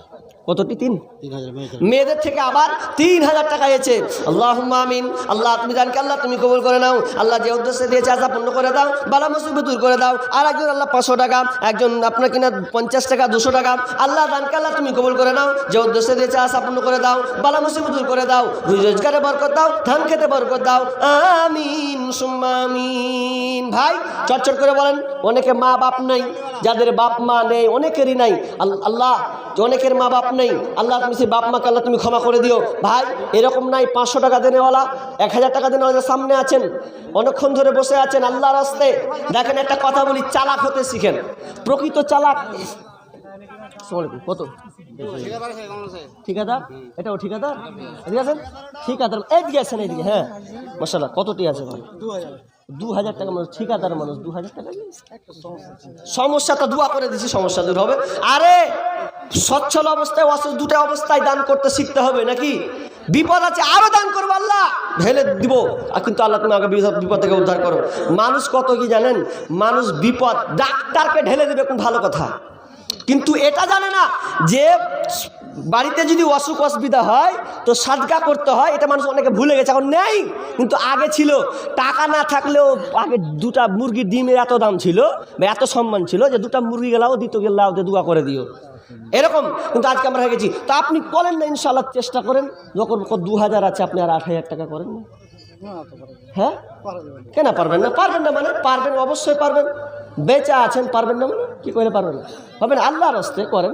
কতটি 3 3000 মেয়ে ছেলে মেয়েদের থেকে আবার 3000 টাকা এসেছে। আল্লাহুম্মা আমিন। আল্লাহ তুমি জানকে আল্লাহ তুমি কবুল করে নাও। আল্লাহ যে উদ্দেশ্যে দিয়েছে আশা পূর্ণ করে দাও, বালা মুসিবত দূর করে দাও। আর একজন আল্লাহ 500 টাকা, একজন আপনার কিনা 50 টাকা 200 টাকা। আল্লাহ জানকে আল্লাহ তুমি কবুল করে নাও, যে উদ্দেশ্যে দিয়েছে আশা পূর্ণ করে দাও, বালা মুসিবত দূর করে দাও, রুজি রোজগারে বরকত দাও, ধান খেতে বরকত দাও। আমিন সুম্মা আমিন। ভাই চটচট করে বলেন। অনেকে মা বাপ নেই, যাদের বাপ মা নেই অনেকেরই নাই। আল্লাহ অনেকের মা বাপ নেই, আল্লাহ তুমি সেই বাপ মাকে আল্লাহ তুমি ক্ষমা করে দিও। ভাই এরকম নাই 500 টাকা দেনেওয়ালা, 1000 টাকা দেনেওয়ালা সামনে আছেন, অনেকক্ষণ ধরে বসে আছেন আল্লাহর রাস্তে। দেখেন একটা কথা বলি, চালাক হতে শিখেন। প্রকৃত চালাক কত ঠিকাদার, এটাও ঠিকাদার, ঠিক আছে ঠিকাদার, এদিকে আছেন এইদিকে। হ্যাঁ মাশাআল্লাহ, কতটি আছে ভাই? 2000 টাকা মানুষ, ঠিকাদার মানুষ 2000 টাকা। সমস্যা তো দোয়া করে দিছি, সমস্যা দূর হবে। আরে সচ্ছল অবস্থায় অসুস্থ দুটো অবস্থায় দান করতে শিখতে হবে নাকি? বিপদ আছে আরো দান করবো, আল্লাহ ঢেলে দিব, আর কিন্তু আল্লাহ তুমি আগে বিপদ থেকে উদ্ধার করো। মানুষ কত কি জানেন, মানুষ বিপদ ডাক্তারকে ঢেলে দেবে কোন ভালো কথা, কিন্তু এটা জানে না যে বাড়িতে যদি অসুখ অসুবিধা হয় তো সাদকা করতে হয়। এটা মানুষ অনেকে ভুলে গেছে, এখন নেই, কিন্তু আগে ছিল। টাকা না থাকলেও আগে 2টা মুরগির ডিমের এত দাম ছিল বা এত সম্মান ছিল যে 2টা মুরগি গেলাও দিত, গেলাও দোয়া করে দিও, এরকম। কিন্তু আজকে আমরা হয়ে গেছি। তা আপনি করেন না, ইনশাআল্লাহ চেষ্টা করেন। যখন 2000 আছে আপনি আর 8000 টাকা করেন না? হ্যাঁ কেন পারবেন না? পারবেন না মানে পারবেন, অবশ্যই পারবেন। বেচা আছেন, পারবেন না মানে কি করে পারবেন না? হবে না, আল্লাহর রাস্তায় করেন,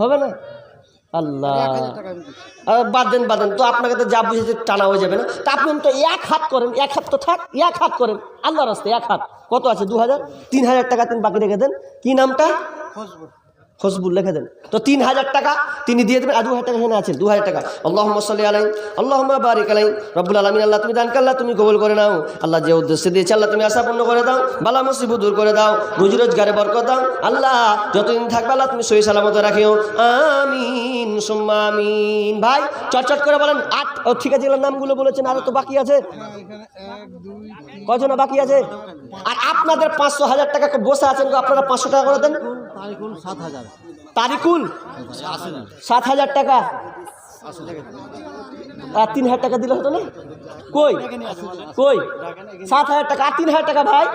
হবে না? আল্লাহ বাদ দেন তো আপনাকে তো যা বুঝেছে টানা হয়ে যাবে না। তা আপনি তো 1 হাত করেন, 1 হাত তো থাক, 1 হাত করেন আল্লাহর রাস্তায়। 1 হাত কত আছে? 2000, 3000 টাকা তিনি বাকি রেখে দেন। কি নামটা? ফজবুল লিখে দেন। তো 3000 টাকা তিনি দিয়ে দেবেন। আর 2000 টাকা এখানে আছেন, 2000 টাকা। আল্লাহুম্মা সাল্লি আলাইহি আল্লাহুম্মা বারিক আলাইহি রব্বুল আলামিন। আল্লাহ তুমি দানকে আল্লাহ তুমি কবুল করে নাও। আল্লাহ যে উদ্দেশ্যে দিয়েছে আল্লাহ তুমি আশা পূর্ণ করে দাও, বালা মুসিবত দূর করে দাও, রুজি রোজগারে বরকত দাও। আল্লাহ যতদিন থাকবে আল্লাহ তুমি সহি সালামত রাখিও। আমিন সুম্মা আমিন। ভাই চটচট করে বলেন। 8 ঠিক আছে, এগুলোর নামগুলো বলেছেন, আরো তো বাকি আছে। কয়জনা বাকি আছে? আর আপনাদের 500,000 টাকা বসে আছেন, আপনারা 500 টাকা করে দেন। তারিকুল 7000 তারিকুল 7000 টাকা, আর 3000 টাকা দিলে হতো না? কই 7000 টাকা আর 3000 টাকা ভাই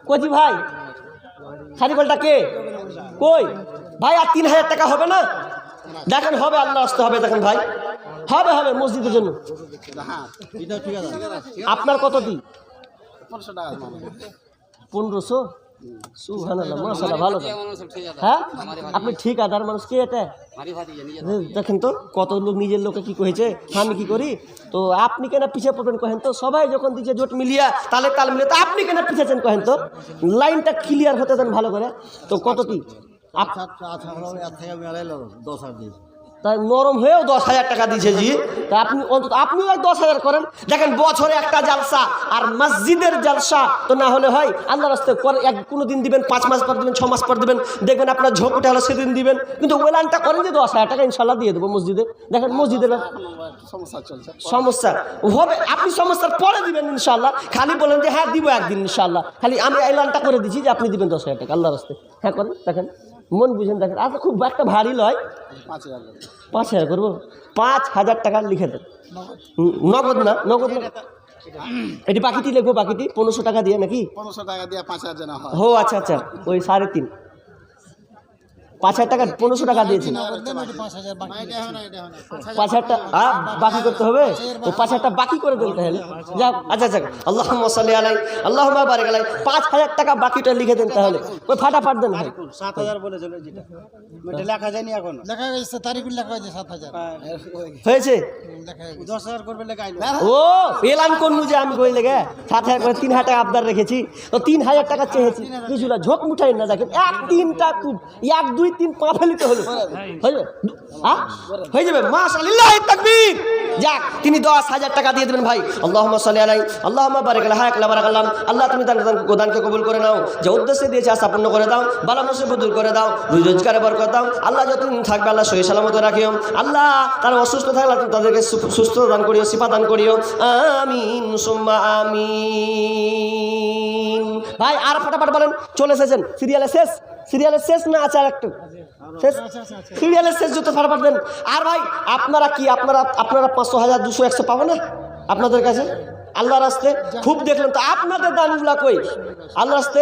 কজি ভাই, খারিবলটা কে কই ভাই? আর 3000 টাকা হবে না? দেখেন হবে, আল্লাহ আসতে হবে। দেখেন ভাই হবে মসজিদের জন্য। আপনার কতটি? 1500। সুবহানাল্লাহ, মাশাআল্লাহ, ভালো। হ্যাঁ আপনি ঠিকাদার মানুষ। কে এটা? দেখেন তো কত লোক নিজের লোকে কি কয়েছে, আমি কি করি। তো আপনি কেন পিছিয়ে পড়বেন কহেন তো? সবাই যখন দিচ্ছে জোট মিলিয়া, তালে তাল মিলিয়ে, তো আপনি কেন পিছিয়েছেন কহেন তো? লাইনটা ক্লিয়ার হতে দেন ভালো করে। তো কত কি তাই নরম হয়েও 10,000 টাকা দিয়েছে জি। তা আপনি অন্তত আপনিও 10,000 করেন। দেখেন বছরে একটা জালসা, আর মসজিদের জালসা তো না হলে হয়। আল্লাহ রাস্তায় করে কোনো দিন দিবেন, 5 মাস পর দিবেন, 6 মাস পর দিবেন, দেখবেন আপনার ঝোঁক উঠে হলো সেদিন দিবেন। কিন্তু ওয়েলানটা করেন যে 10,000 টাকা ইনশাল্লাহ দিয়ে দেবো মসজিদে। দেখেন মসজিদে সমস্যা হবে, আপনি সমস্যার পরে দিবেন ইনশাল্লাহ। খালি বলেন যে হ্যাঁ দিব একদিন ইনশাল্লাহ, খালি আমি এলানটা করে দিচ্ছি যে আপনি দিবেন 10,000 টাকা আল্লাহ রাস্তায়। হ্যাঁ করেন, দেখেন মন বুঝেন। দেখেন আচ্ছা খুব একটা ভারী লয়, 5000 করবো। 5000 টাকা লিখে দেন। নগদ না, নগদ না, এটি বাকিটি লিখবো। বাকিটি 1500 টাকা দিয়ে নাকি? 1500 টাকা দিয়ে 5000 জানা হয়। ও আচ্ছা, ওই 3.5। 5,000 টাকা 1500 টাকা দিয়েছেন, 5,000 টাকা বাকি করতে হবে। ও 5,000 টাকা বাকি করে দেন তাহলে। যাক, আচ্ছা আচ্ছা, আল্লাহুম্মা সাল্লি আলাইহি আল্লাহুম্মা বারিক আলাইহি, 5,000 টাকা বাকিটা লিখে দেন তাহলে। ওই ফাটাফাট দেন ভাই। 7,000 বলেছিল যেটা ওটা লেখা যায়নি এখন, লেখা গেছে তারিখুল লেখা হয়েছে 7,000 হয়েছে। লেখা গেছে 10,000 করবে লেখা আইলো। ও এলান করলু যে আমি কই লেগে 7,000 করে 3,000 টাকা আবদার রেখেছি, তো 3,000 টাকা চেয়েছি। কিছু না, ঝোঁক মুঠাই না, দেখেন 1 3টা 1 2 3 পা ফেলিতে হলো, হয়ে যাবে হয়ে যাবে। মাশাআল্লাহ, তাকবীর। যাক, তিনি 10,000 টাকা দিয়ে দেবেন ভাই। আল্লাহুম্মা সাল্লি আলাইহি আল্লাহুম্মা বারিক আলাইহি হায়াক বারাকাল্লাহ। আল্লাহ তুমি দানকে কবুল করে নাও, যে উদ্দেশ্যে দিয়েছে আশা পূর্ণ করে দাও, বালা মুসিবত দূর করে দাও, রোজগারে বরকত দাও। আল্লাহ যতদিন থাকবে আল্লাহ সহি সালামত রাখিও। আল্লাহ তারা অসুস্থ থাকলে তুমি তাদেরকে সুস্থ দান করিও, শিফা দান করিও। আমিন সুম্মা আমিন। ভাই আর ফাটাফাট বলেন, চলে এসেছেন সিরিয়ালের শেষ। সিরিয়ালের শেষ না আছে আর একটু শেষ, সিরিয়ালের শেষ যত ফাটাফাট দেন। আর ভাই আপনারা কি আপনারা 500 1000 200 100 পাবো না আপনাদের কাছে আল্লাহর রাস্তে? খুব দেখলেন তো আপনাদের দানগুলা কই আল্লাহর রাস্তে?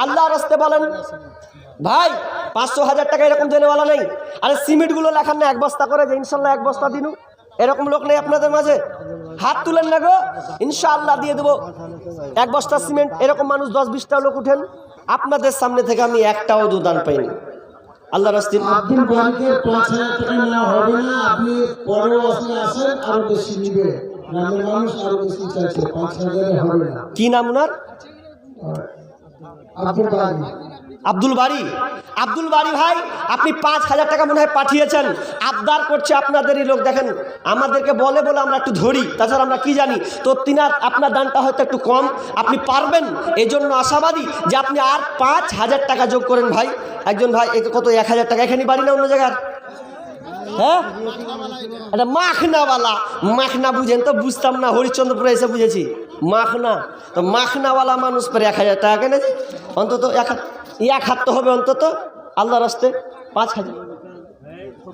আল্লাহর রাস্তে বলেন ভাই, 500 1000 টাকা এরকম দেনেওয়ালা নেই। আরে সিমেন্টগুলো লেখান না 1 বস্তা করে, যে ইনশাল্লাহ 1 বস্তা দিনু, এরকম লোক নেই আপনাদের মাঝে? হাত তুলেন না গো, ইনশাআল্লাহ দিয়ে দেবো 1 বস্তা সিমেন্ট। এরকম মানুষ 10-20টা লোক উঠেন, আপনাদের সামনে থেকে আমি একটাও দান পাইনি আল্লাহর রাস্তে। আব্দুল বারিকের 5,000 টাকা নেওয়া হবে না, আপনি পরেও আসেন আরো বেশি নিবে। গ্রামের মানুষ আরো বেশি চাইছে, 5,000 হবে না। কি নাম ওনার? আব্দুল বারি। আব্দুল বারি। আব্দুল বারি ভাই, আপনি 5,000 টাকা মনে হয় পাঠিয়েছেন। আবদার করছে আপনাদেরই লোক, দেখেন আমাদেরকে বলে বলে আমরা একটু ধরি, তাছাড়া আমরা কি জানি। তো আপনার দানটা হয়তো একটু কম, আপনি পারবেন, এই জন্য আশাবাদী যে আপনি আর 5,000 টাকা যোগ করেন ভাই। একজন ভাই কত 1,000 টাকা, এখানে বাড়ি না অন্য জায়গার? হ্যাঁ, এটা মাখনাওয়ালা। মাখনা বুঝেন তো? বুঝতাম না, হরিশ্চন্দ্রপুরে এসে বুঝেছি মাখনা। তো মাখনাওয়ালা মানুষ পরে 1,000 টাকা কিনেছি, অন্তত 1 হাত তো হবে অন্তত আল্লাহর রাস্তে। 5,000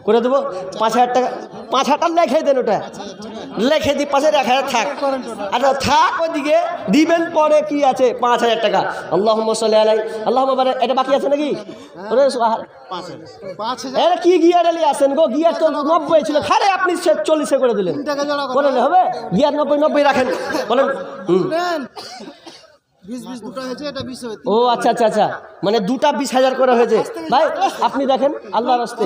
করে দেবো। 5,000 টাকা, 5,000 টাকা লেখে দেন, ওটা লেখে দিই 5,000 1,000 থাক। আচ্ছা থাক, ওইদিকে দিবেন পরে কি আছে 5,000 টাকা। আল্লাহুম্মা সাল্লি আলাইহি আল্লাহুম্মা বারিক। এটা বাকি আছে নাকি? এটা কি গিয়ার আলি আছেন গো? গিয়ার তো 90 ছিল, খারে আপনি 40 করে দিলেন, বলেন হবে? গিয়ার 90 রাখেন, বলেন। 20 দুটো হয়েছে, এটা 20 হয়েছে। ও আচ্ছা আচ্ছা আচ্ছা, মানে 2টা 20,000 করে হয়েছে ভাই। আপনি দেখেন আল্লাহর রাস্তে,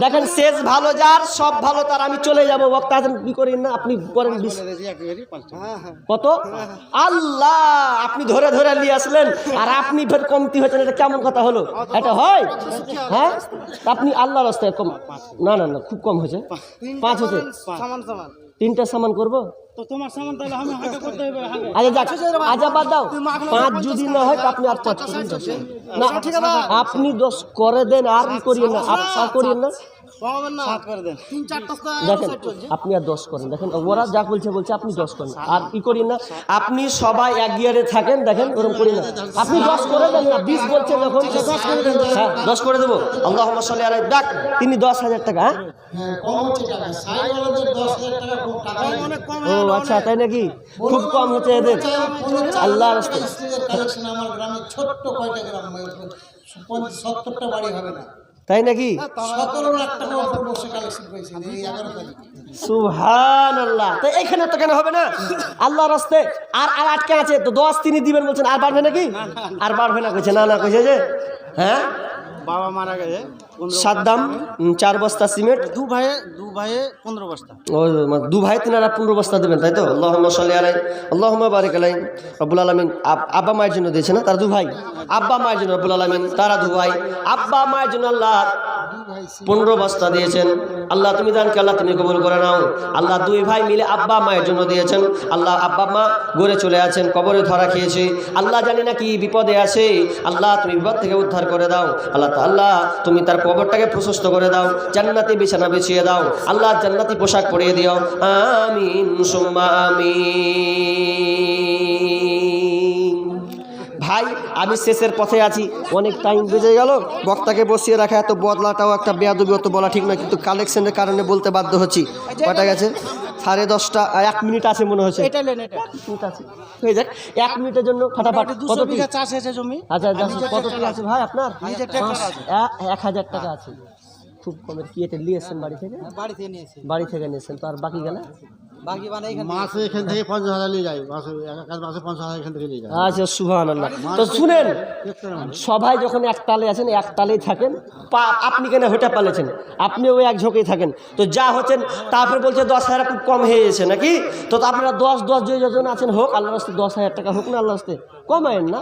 দেখেন শেষ ভালো যার, সব ভালো তার। আমি চলে যাবো, বক্তা আছেন কি করেন না, আপনি করেন 20 কত? আল্লাহ, আপনি ধরে ধরে নিয়ে আসলেন আর আপনি ফের কমতি হয়েছেন, এটা কেমন কথা হলো? এটা হয়? হ্যাঁ, আপনি আল্লাহর রাস্তায় কম না না না, খুব কম হয়েছে। 5 হয়েছে, সামান সামান 3টা সামান করবো। তো তোমার সামান তাহলে আমি হাতে করতে হবে। আচ্ছা যাক, আচ্ছা বাদ দাও। 5 যদি না হয় তো আপনি আর 5 করুন না, আপনি 10 করে দেন, আর করিয়েন না, আর করিয়েন না। দেখেন আপনি আর 10 করেন, দেখেন ওরা যা বলছে আপনি 10 করেন, আর কি করি না। আপনি সবাই এক গিয়ারে থাকেন, দেখেন ওরকম করি না। আপনি 10 করে দেন না, 20 বলছে যখন 10 করে দেবো। আল্লাহুম্মা সাল্লি আলাইহি। ডাক, তিনি 10,000 টাকা। হ্যাঁ, কম হচ্ছে টাকা। সাইওয়ালাদের 10,000 টাকা খুব টাকা অনেক কম। ও আচ্ছা, তাই নাকি? খুব কম হচ্ছে এদের আল্লাহর রাস্তায়। কালেকশন আমার গ্রামে ছোট্ট কয়টা গ্রাম, 70টা বাড়ি হবে না, তাই নাকি? 17 লাখ টাকা উপর বসে কালেকশন করেছে এই 11 তারিখ। সুবহানাল্লাহ। তো এখানে তো কেন হবে না আল্লাহর রাস্তায়? আর আটকে আছে তো 10 তিনি দিবেন বলছেন, আর বাড়বে নাকি? আর বাড়বে না কইছে, না না কইছে যে হ্যাঁ বাবা মারা গেছে, সাদ্দাম 4 বস্তা সিমেন্ট, দু ভাইয়ে 15 বস্তা। ও 2 ভাই 15 বস্তা দেবেন, তাই তো? আল্লাহুম্মা সাল্লি আলাইহি আল্লাহুম্মা বারিক আলাইহি। রব্বুল আলামিন আব্বা মায়ের জন্য দিয়েছে না, তার 2 ভাই। আব্বা মায়ের জন্য রব্বুল আলামিন তারা 2 ভাই। আব্বা মায়ের জন্য আল্লাহ 15 বস্তা দিয়েছেন। আল্লাহ তুমি দানকে আল্লাহ তুমি কবুল করে নাও। আল্লাহ 2 ভাই মিলে আব্বা মায়ের জন্য দিয়েছেন। আল্লাহ আব্বা মা গড়ে চলে আছেন, কবরে ধরা খেয়েছে। আল্লাহ জানি না কি বিপদে আছে, আল্লাহ তুমি বিপদ থেকে উদ্ধার করে দাও। আল্লাহ তাআলা তুমি তার কবরটাকে প্রশস্ত করে দাও, জান্নাতি বিছানা বিছিয়ে দাও, আল্লাহ জান্নাতি পোশাক পরিয়ে দিও। আমিন সুম্মা আমিন। ভাই আমি শেষের পথে আছি, অনেক টাইম বেজে গেল। বক্তাকে বসিয়ে রাখা এত বদলাটাও একটা বেয়াদবি, অত বলা ঠিক নয়, কিন্তু কালেকশনের কারণে বলতে বাধ্য হচ্ছি। কটা গেছে? 10:30 1 মিনিট আছে মনে হচ্ছে। এটা লেন এটা। 1 মিনিট আছে, হয়ে যাক 1 মিনিটের জন্য ফাটাফাট। 200 বিঘা চাষ হয়েছে জমি। আচ্ছা কত টাকা আছে ভাই আপনার? নিজের ট্রাক্টর আছে। 1000 টাকা আছে, খুব কমের। কি এটা নিয়েছেন বাড়ি থেকে? বাড়ি থেকে নিয়েছি। বাড়ি থেকে নিয়েছেন, তো আর বাকি গেলে বাকি মানে এখানে মাসে এখান থেকে 50,000 নিয়ে যায়, মাসে 50,000 এখান থেকে নিয়ে যায়। আচ্ছা সুবহানাল্লাহ। তো শুনেন, সবাই যখন এক তালে আছেন এক তালেই থাকেন। আপনি কেন হেঁটে পালেছেন, আপনিও ওই এক ঝোঁকেই থাকেন। তো যা হচ্ছেন তারপরে বলছে 10,000 খুব কম হয়ে গেছে নাকি? তো আপনারা 10 যজন আছেন হোক, আল্লাহর রাস্তে 10,000 টাকা হোক না, আল্লাহর রাস্তে কমায়েন না।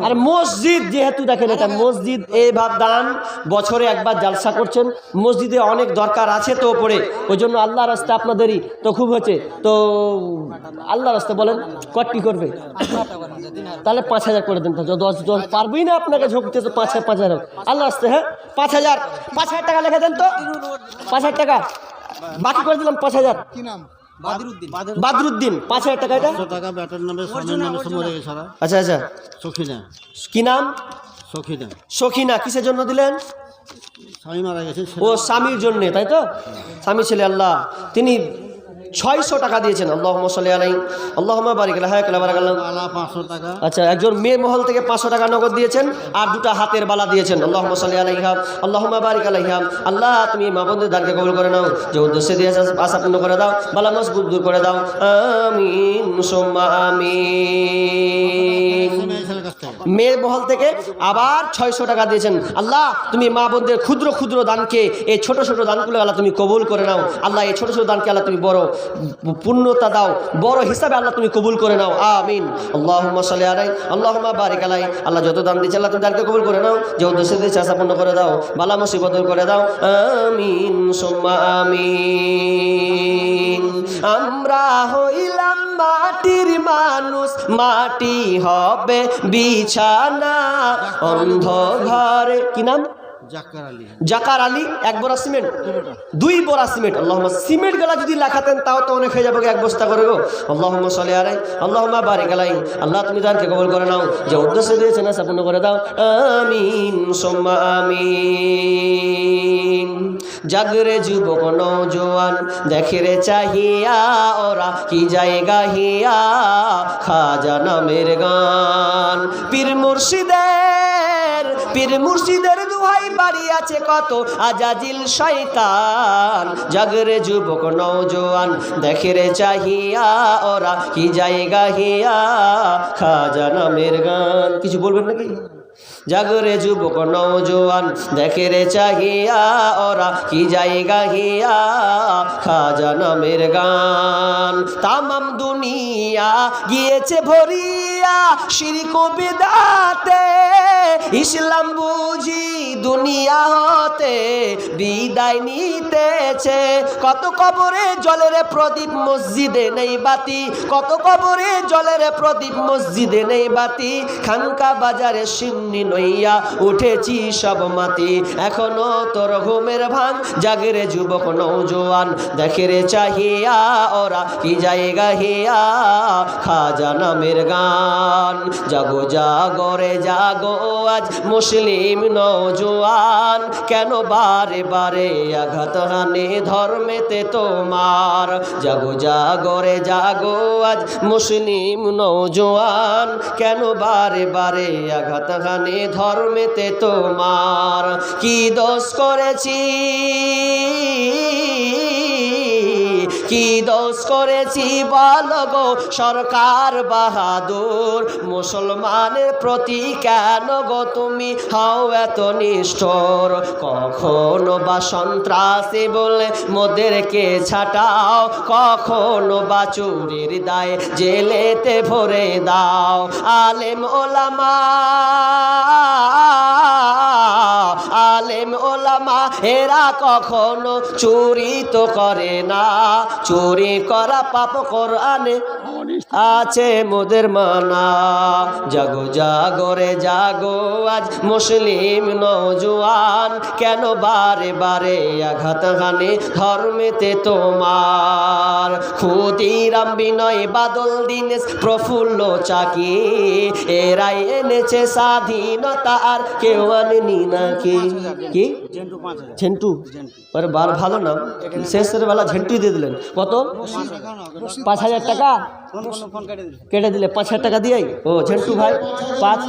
আর মসজিদ যেহেতু দেখেন, এটা মসজিদ, এই ভাব দান বছরে একবার জালসা করছেন, মসজিদে অনেক দরকার আছে তো পড়ে, ওই জন্য আল্লাহর রাস্তে আপনাদেরই তো খুব হচ্ছে। তো আল্লাহর রাস্তে বলেন কটি করবে, তাহলে 5,000 করে দেন। তো 10 পারবেই না আপনাকে ঝুঁকতে, তো 5,000 হোক আল্লাহর রাস্তে। হ্যাঁ 5,000 টাকা লিখে দেন তো, 5,000 টাকা বাকি করে দিলাম। 5,000 কি নাম? বাদরুদ্দিন, 5,000 টাকা এটা। 100 টাকা ব্যাটার নামে স্বামীর নামে মরে গেছে সারা। আচ্ছা সখিনা, কি নাম? সখিনা। সখিনা কিসের জন্য দিলেন? স্বামী মারা গেছে। ও স্বামীর জন্য, তাই তো? স্বামী ছেলে আল্লাহ, তিনি 600 টাকা দিয়েছেন। আল্লাহুম্মা সাল্লি আলাইহি আল্লাহুম্মা বারিক লাহা কালা বারাকাল্লাহ। আলা 500 টাকা। আচ্ছা, একজন মেয়ের মহল থেকে 500 টাকা নগদ দিয়েছেন, আর 2টা হাতের বালা দিয়েছেন। আল্লাহুম্মা সাল্লি আলাইহা আল্লাহুম্মা বারিক আলাইহা। আল্লাহ তুমি মা বোনদের দানকে কবুল করে নাও, যে উদ্দেশ্যে দিয়েছে আশা পূর্ণ করে দাও, বালা মজবুত দূর করে দাও। আমিন সুম্মা আমিন। মেয়ের মহল থেকে আবার 600 টাকা দিয়েছেন। আল্লাহ তুমি মা বোনদের ক্ষুদ্র ক্ষুদ্র দানকে, এই ছোট ছোট দানগুলো আল্লাহ তুমি কবুল করে নাও। আল্লাহ এই ছোট ছোট দানকে আল্লাহ তুমি বড় পূর্ণতা দাও, বড় হিসাবে আল্লাহ তুমি কবুল করে নাও। আমিন। আল্লাহুম্মা সাল্লি আলাইহি আল্লাহুম্মা বারিক আলাইহি। আল্লাহ যত দান দিয়েছে আল্লাহ তুমি দানকে কবুল করে নাও, যে উদ্দেশ্যে দিয়েছে আশা পূর্ণ করে দাও, বালা মুসিবত দূর করে দাও। আমিন সুম্মা আমিন। আমরা হইলাম মাটির মানুষ, মাটি হবে বিছানা, অন্ধ ঘরে। কি নাম? জাকার আলী। 1 বড়া সিমেন্ট, 2 বড়া সিমেন্ট। আল্লাহুম্মা সিমেন্ট গলা যদি লেখাতেন তাও তো অনেক হয়ে যাবে, 1 বস্তা করে গো। আল্লাহুম্মা সাল্লি আলাইহি আল্লাহুম্মা বারিক আলাইহি। আল্লাহ তুমি দানকে কবুল করে নাও, যে উদ্দেশ্যে দিয়েছেন আশা পূর্ণ করে দাও। আমিন সুম্মা আমিন। জাগরে যুবক নওজোয়ান, দেখে রে চাহিয়া ওরা কি জায়গা হিয়া, খাজা নামের গান। পীর মুর্শিদের দোহাই বাড়ি আছে কত, আজাজিল শয়তান। জাগরে যুবক নওজোয়ান, দেখে রে চাহিয়া ওরা কি জায়গা হিয়া, খাজা নামের গান। কিছু বলবেন নাকি? জাগরে যুবক নওজোয়ান, দেখে রে চাহিয়া ওরা কি জায়গা হিয়া, খাজা নামের গান। তামাম দুনিয়া গিয়েছে ভরিয়া শিরক ও বিদআতে, ইসলাম বুঝি দুনিয়া হতে বিদায় নিতেছে। কত কবরে জলের প্রদীপ মসজিদে নেই বাতি, কত কবরে জলের প্রদীপ মসজিদে নেই বাতি, খানকা বাজারে সিন্নি নইয়া উঠেছি সব মাটি। এখনো তোর ঘুমের ভাঙ, জাগরে যুবক নওজোয়ান, দেখে রে চাহিয়া ওরা কি জায়গা হিয়া, খাজা নামের গান। জাগো জাগো রে জাগো আজ মুসলিম নওজোয়ান, কেন বারে বারে আঘাত হানে ধর্মেতে তোমার। জাগো জাগো রে জাগো আজ মুসলিম নওজোয়ান, কেন বারে বারে আঘাত হানে ধর্মেতে তোমার। কি দোষ করেছি, কি দোষ করেছি বলো গো সরকার বাহাদুর, মুসলমানের প্রতি কেন গো তুমি হও এত নিষ্ঠুর। কখনো বা সন্ত্রাসী বলে মোদেরকে ছাটাও, কখনো বা চুরির দায়ে জেলেতে ভরে দাও। আলেম ওলামা, আলেম ওলামা এরা কখনো চুরি তো করে না, চুরি করা পাপ কোরআনে আছে মোদের মানা। জাগো জাগো রে জাগো আজ মুসলিম নওজোয়ান, কেন বারে বারে আঘাত হানে ধর্মেতে তোমার। ক্ষুদিরাম বিনয় বাদল দীনেশ প্রফুল্ল চাকি, এরাই এনেছে স্বাধীনতা আর কেউ আনেনি নাকি। 5000 কি জেন্টু 5000 ঝেন্টু জেন্টু আরে বার ভালো নাম শেষের বেলা ঝেন্টুই দিয়ে দিলেন কত 5,000 টাকা ফোন কেটে দিল কেটে দিলে 5,000 টাকা দিয়েই ও ঝেন্টু ভাই 5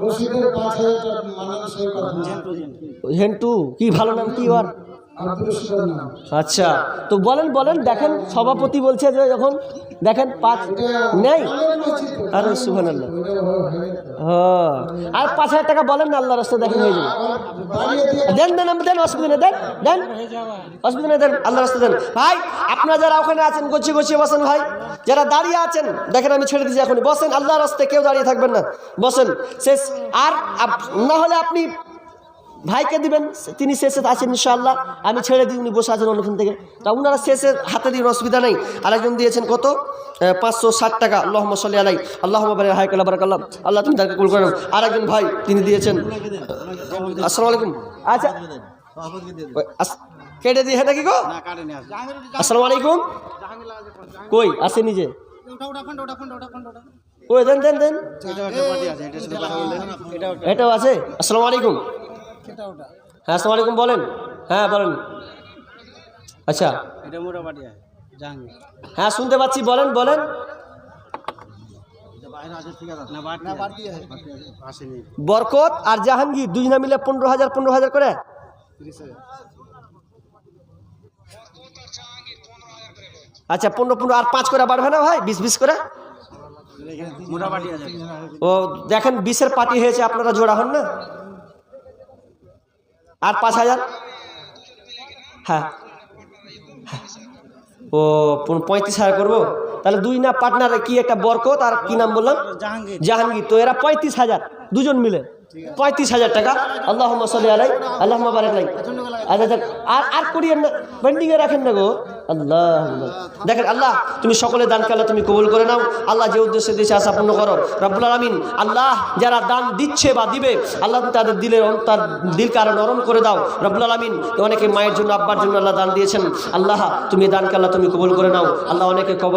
রশিদের 5,000 টাকা মানানসই কথা না। জেন্টু জেন্টু ঝেন্টু কি ভালো নাম কি ওর আব্দুল রশিদের নাম। আচ্ছা তো বলেন বলেন দেখেন সভাপতি বলছে যে যখন দেখেন 5 নেই আরে সুবহানাল্লাহ হ্যাঁ আর 5,000 টাকা বলেন না আল্লাহর রাস্তায় দেখেন হয়ে যাবে বাড়িয়ে দিয়ে দেন দেন আমি দেন অসুবিধা নেই দেন দেন অসুবিধা নেই দেন আল্লাহর রাস্তায় দেন ভাই আপনারা যারা ওখানে আছেন গুছিয়ে গুছিয়ে বসেন ভাই যারা দাঁড়িয়ে আছেন দেখেন আমি ছেড়ে দিচ্ছি এখন বসেন আল্লাহর রাস্তায় কেউ দাঁড়িয়ে থাকবেন না বসেন শেষ আর না হলে আপনি ভাইকে দিবেন তিনি শেষে আছেন ইনশাআল্লাহ আমি ছেড়ে দিই উনি বসে আছেন অন্যখান থেকে তা উনারা শেষে হাতে দিন অসুবিধা নেই আরেকজন দিয়েছেন কত 560 টাকা আল্লাহুম্মা সাল্লি আলাই আল্লাহুম্মা বারিক হায়াকাল্লাহ বারাকাল্লাহ আল্লাহ তুমি তাকে কবুল করেন আরেকজন ভাই তিনি দিয়েছেন আসসালামু আলাইকুম আচ্ছা কেটে দিয়ে নাকি গো না কাটেনি আছে আসসালামু আলাইকুম কই আসে নিজে ওটা ওটা ফোন ওটা ফোন ওটা ফোন ওটা ওই দেন দেন দেন এটা একটা পার্টি আছে এটা সাথে কথা বললেন এটা এটাও আছে আসসালামু আলাইকুম হ্যাঁ আসসালামু আলাইকুম বলেন হ্যাঁ বলেন আচ্ছা এটা মোটা পার্টি আছে জাহাঙ্গীর হ্যাঁ শুনতে পাচ্ছি বলেন বলেন না পার্টি আছে আসেনি বরকত আর জাহাঙ্গীর দুজনে মিলে 15,000 করে আচ্ছা 15 আর 5 করে বাড়বে না ভাই 20 করে মোটা পার্টি আছে ও দেখেন 20-এর পার্টি হয়েছে আপনারা জোড়া হন না আর 5,000 হ্যাঁ ও 35,000 করবো তাহলে দুই না পার্টনার কি একটা বরকত আর কি নাম বললাম জাহাঙ্গীর জাহাঙ্গীর তো এরা 35,000 দুজন মিলে 35,000 টাকা আল্লাহুম্মা সাল্লি আলাই আল্লাহুম্মা বারিক আলাই আচ্ছা আর আর করিয়েন না পেন্ডিংয়ে রাখেন না গো আল্লাহ দেখেন আল্লাহ তুমি সকলে দানকে আল্লাহ তুমি কবুল করে নাও আল্লাহ যে উদ্দেশ্যে দিয়েছে আশা পূর্ণ করো রব্বুল আলামিন আল্লাহ যারা দান দিচ্ছে বা দিবে আল্লাহ তুমি তাদের দিলের অন্তর দিলকে আরো নরম করে দাও রব্বুল আলামিন অনেকে মায়ের জন্য আব্বার জন্য আল্লাহ দান দিয়েছেন আল্লাহ তুমি দানকে আল্লাহ তুমি কবুল করে নাও আল্লাহ অনেকে কবর